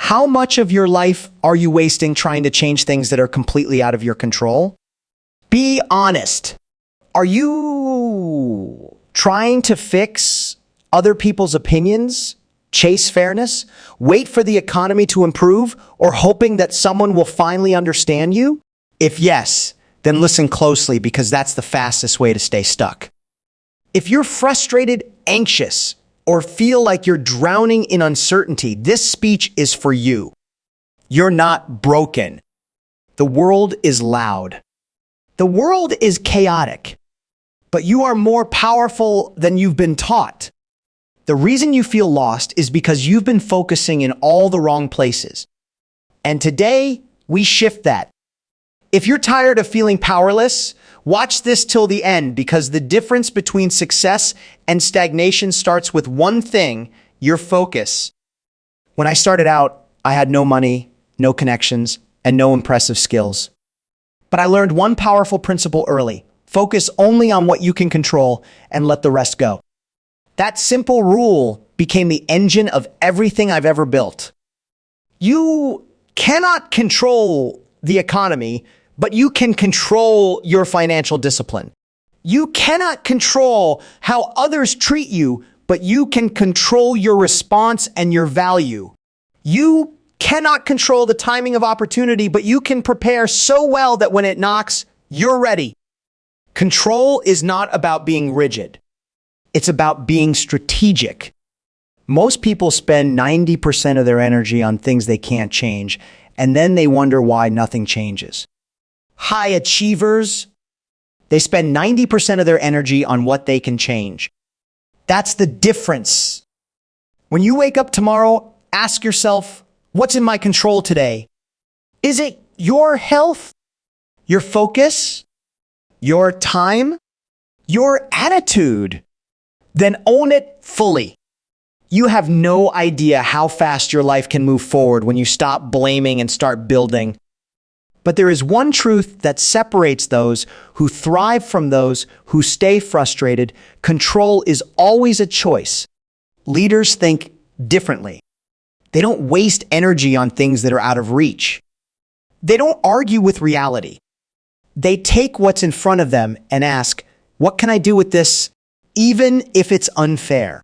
How much of your life are you wasting trying to change things that are completely out of your control? Be honest. Are you trying to fix other people's opinions, chase fairness, wait for the economy to improve, or hoping that someone will finally understand you? If yes, then listen closely because that's the fastest way to stay stuck. If you're frustrated, anxious, or feel like you're drowning in uncertainty, this speech is for you. You're not broken. The world is loud. The world is chaotic, but you are more powerful than you've been taught. The reason you feel lost is because you've been focusing in all the wrong places. And today, we shift that. If you're tired of feeling powerless, watch this till the end because the difference between success and stagnation starts with one thing, your focus. When I started out, I had no money, no connections, and no impressive skills. But I learned one powerful principle early. Focus only on what you can control and let the rest go. That simple rule became the engine of everything I've ever built. You cannot control the economy, but you can control your financial discipline. You cannot control how others treat you, but you can control your response and your value. You cannot control the timing of opportunity, but you can prepare so well that when it knocks, you're ready. Control is not about being rigid. It's about being strategic. Most people spend 90% of their energy on things they can't change, and then they wonder why nothing changes. High achievers, they spend 90% of their energy on what they can change. That's the difference. When you wake up tomorrow, ask yourself, what's in my control today? Is it your health, your focus, your time, your attitude? Then own it fully. You have no idea how fast your life can move forward when you stop blaming and start building. But there is one truth that separates those who thrive from those who stay frustrated. Control is always a choice. Leaders think differently. They don't waste energy on things that are out of reach. They don't argue with reality. They take what's in front of them and ask, what can I do with this, even if it's unfair?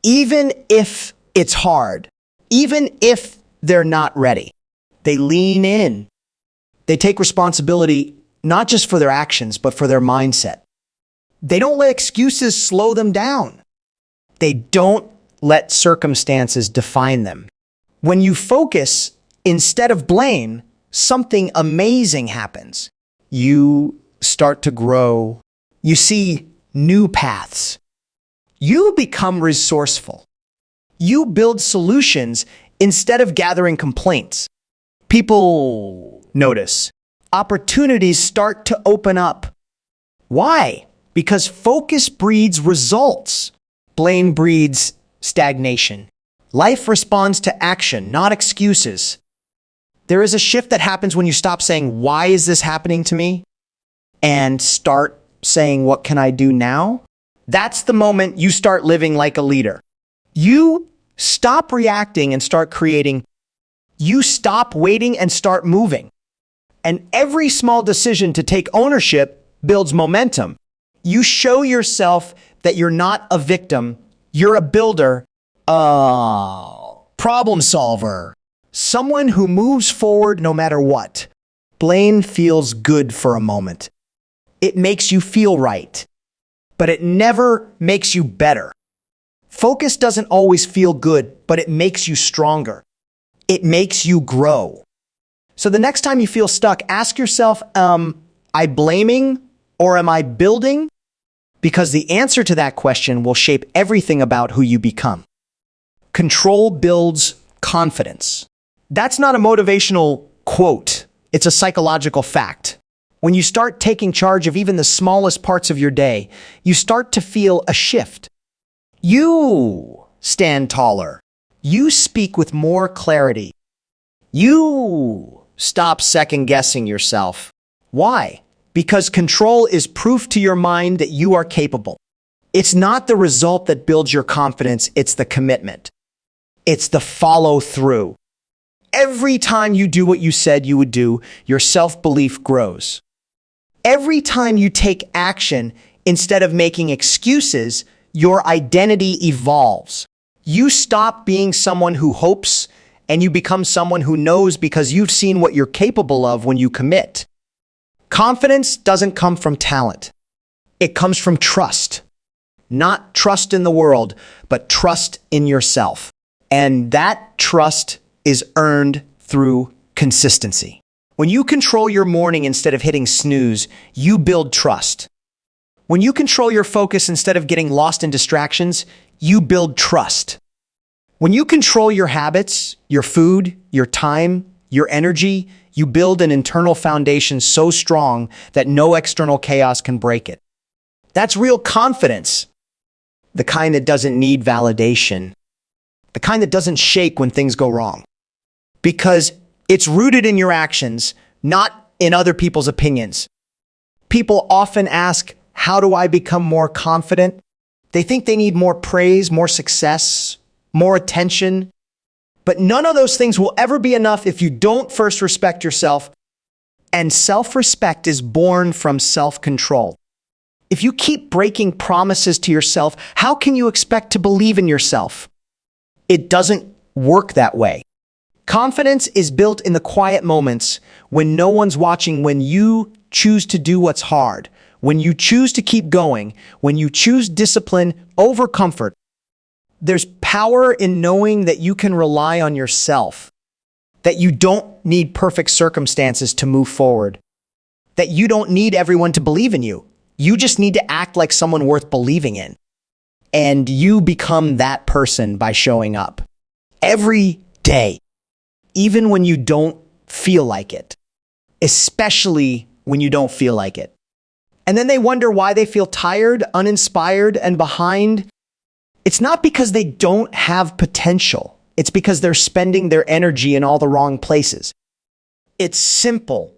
Even if it's hard? Even if they're not ready? They lean in. They take responsibility not just for their actions, but for their mindset. They don't let excuses slow them down. They don't let circumstances define them. When you focus instead of blame, something amazing happens. You start to grow. You see new paths. You become resourceful. You build solutions instead of gathering complaints. People notice. Opportunities start to open up. Why? Because focus breeds results. Blame breeds stagnation. Life responds to action, not excuses. There is a shift that happens when you stop saying, why is this happening to me? And start saying, what can I do now? That's the moment you start living like a leader. You stop reacting and start creating. You stop waiting and start moving. And every small decision to take ownership builds momentum. You show yourself that you're not a victim. You're a builder, a problem solver, someone who moves forward no matter what. Blame feels good for a moment. It makes you feel right, but it never makes you better. Focus doesn't always feel good, but it makes you stronger. It makes you grow. So the next time you feel stuck, ask yourself, am I blaming or am I building? Because the answer to that question will shape everything about who you become. Control builds confidence. That's not a motivational quote. It's a psychological fact. When you start taking charge of even the smallest parts of your day, you start to feel a shift. You stand taller. You speak with more clarity. You stop second-guessing yourself. Why? Because control is proof to your mind that you are capable. It's not the result that builds your confidence, it's the commitment. It's the follow-through. Every time you do what you said you would do, your self-belief grows. Every time you take action instead of making excuses, your identity evolves. You stop being someone who hopes and you become someone who knows because you've seen what you're capable of when you commit. Confidence doesn't come from talent. It comes from trust. Not trust in the world, but trust in yourself. And that trust is earned through consistency. When you control your morning instead of hitting snooze, you build trust. When you control your focus instead of getting lost in distractions, you build trust. When you control your habits, your food, your time, your energy, you build an internal foundation so strong that no external chaos can break it. That's real confidence. The kind that doesn't need validation. The kind that doesn't shake when things go wrong. Because it's rooted in your actions, not in other people's opinions. People often ask, how do I become more confident? They think they need more praise, more success, more attention. But none of those things will ever be enough if you don't first respect yourself. And self-respect is born from self-control. If you keep breaking promises to yourself, how can you expect to believe in yourself? It doesn't work that way. Confidence is built in the quiet moments when no one's watching, when you choose to do what's hard, when you choose to keep going, when you choose discipline over comfort. There's power in knowing that you can rely on yourself, that you don't need perfect circumstances to move forward, that you don't need everyone to believe in you. You just need to act like someone worth believing in. And you become that person by showing up every day, even when you don't feel like it, especially when you don't feel like it. And then they wonder why they feel tired, uninspired, and behind. It's not because they don't have potential. It's because they're spending their energy in all the wrong places. It's simple.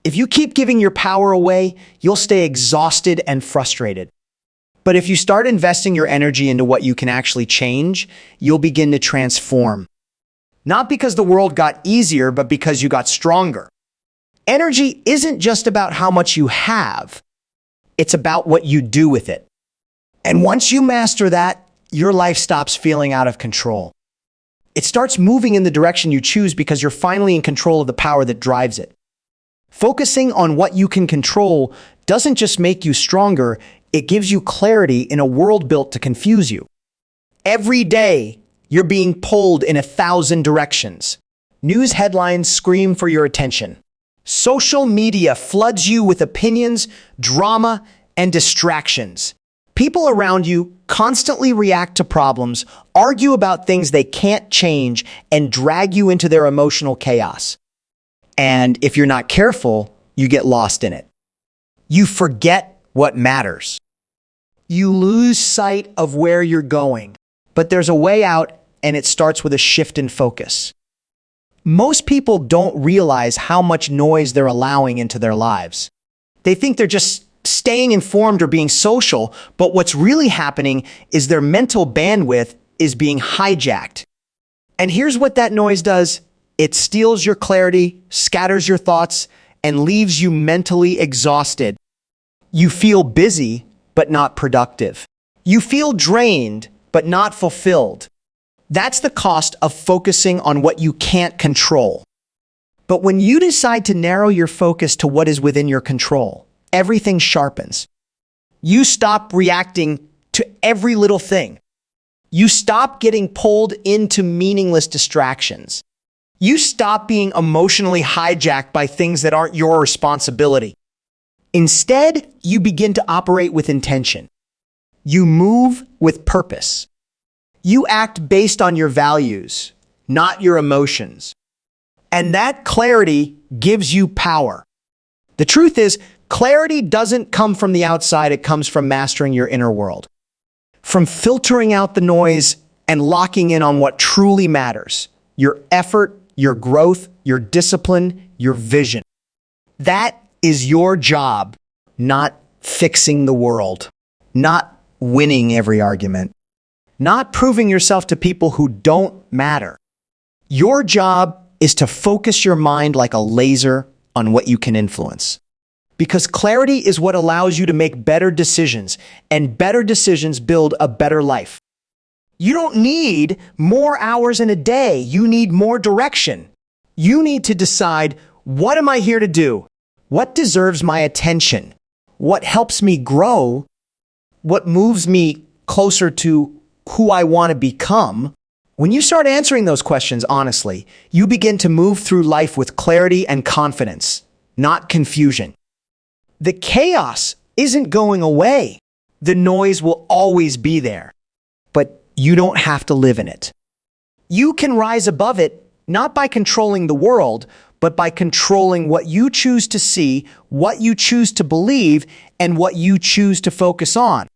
If you keep giving your power away, you'll stay exhausted and frustrated. But if you start investing your energy into what you can actually change, you'll begin to transform. Not because the world got easier, but because you got stronger. Energy isn't just about how much you have. It's about what you do with it. And once you master that, your life stops feeling out of control. It starts moving in the direction you choose because you're finally in control of the power that drives it. Focusing on what you can control doesn't just make you stronger, it gives you clarity in a world built to confuse you. Every day, you're being pulled in 1,000 directions. News headlines scream for your attention. Social media floods you with opinions, drama, and distractions. People around you constantly react to problems, argue about things they can't change, and drag you into their emotional chaos. And if you're not careful, you get lost in it. You forget what matters. You lose sight of where you're going. But there's a way out, and it starts with a shift in focus. Most people don't realize how much noise they're allowing into their lives. They think they're just staying informed or being social, but what's really happening is their mental bandwidth is being hijacked. And here's what that noise does. It steals your clarity, scatters your thoughts, and leaves you mentally exhausted. You feel busy, but not productive. You feel drained, but not fulfilled. That's the cost of focusing on what you can't control. But when you decide to narrow your focus to what is within your control, everything sharpens. You stop reacting to every little thing. You stop getting pulled into meaningless distractions. You stop being emotionally hijacked by things that aren't your responsibility. Instead, you begin to operate with intention. You move with purpose. You act based on your values, not your emotions. And that clarity gives you power. The truth is, clarity doesn't come from the outside, it comes from mastering your inner world. From filtering out the noise and locking in on what truly matters. Your effort, your growth, your discipline, your vision. That is your job, not fixing the world, not winning every argument, not proving yourself to people who don't matter. Your job is to focus your mind like a laser on what you can influence. Because clarity is what allows you to make better decisions, and better decisions build a better life. You don't need more hours in a day. You need more direction. You need to decide, what am I here to do? What deserves my attention? What helps me grow? What moves me closer to who I want to become? When you start answering those questions honestly, you begin to move through life with clarity and confidence, not confusion. The chaos isn't going away. The noise will always be there, but you don't have to live in it. You can rise above it, not by controlling the world, but by controlling what you choose to see, what you choose to believe, and what you choose to focus on.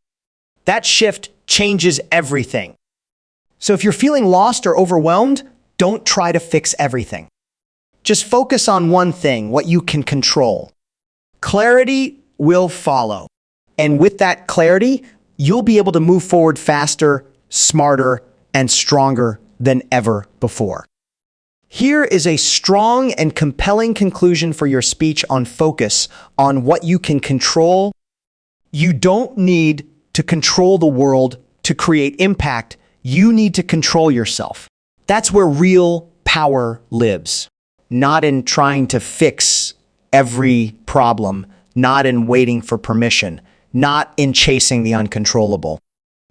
That shift changes everything. So if you're feeling lost or overwhelmed, don't try to fix everything. Just focus on one thing, what you can control. Clarity will follow. And with that clarity, you'll be able to move forward faster, smarter, and stronger than ever before. Here is a strong and compelling conclusion for your speech on focus on what you can control. You don't need to control the world to create impact. You need to control yourself. That's where real power lives. Not in trying to fix every problem, not in waiting for permission, not in chasing the uncontrollable.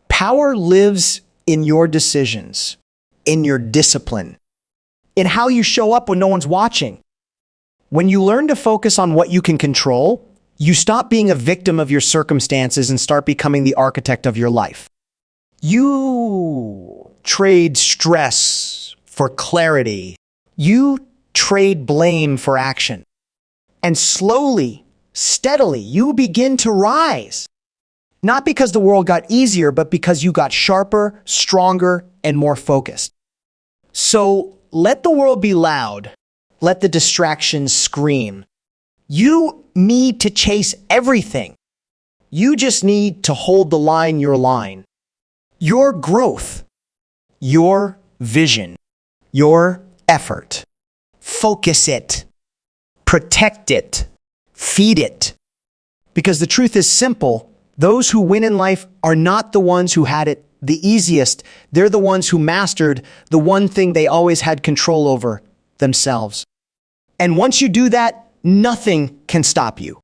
Power lives in your decisions, in your discipline, in how you show up when no one's watching. When you learn to focus on what you can control, you stop being a victim of your circumstances and start becoming the architect of your life. You trade stress for clarity. You trade blame for action. And slowly, steadily, you begin to rise. Not because the world got easier, but because you got sharper, stronger, and more focused. So let the world be loud. Let the distractions scream. You need to chase everything. You just need to hold the line, your line. Your growth, your vision, your effort. Focus it. Protect it. Feed it. Because the truth is simple. Those who win in life are not the ones who had it the easiest. They're the ones who mastered the one thing they always had control over, themselves. And once you do that, nothing can stop you.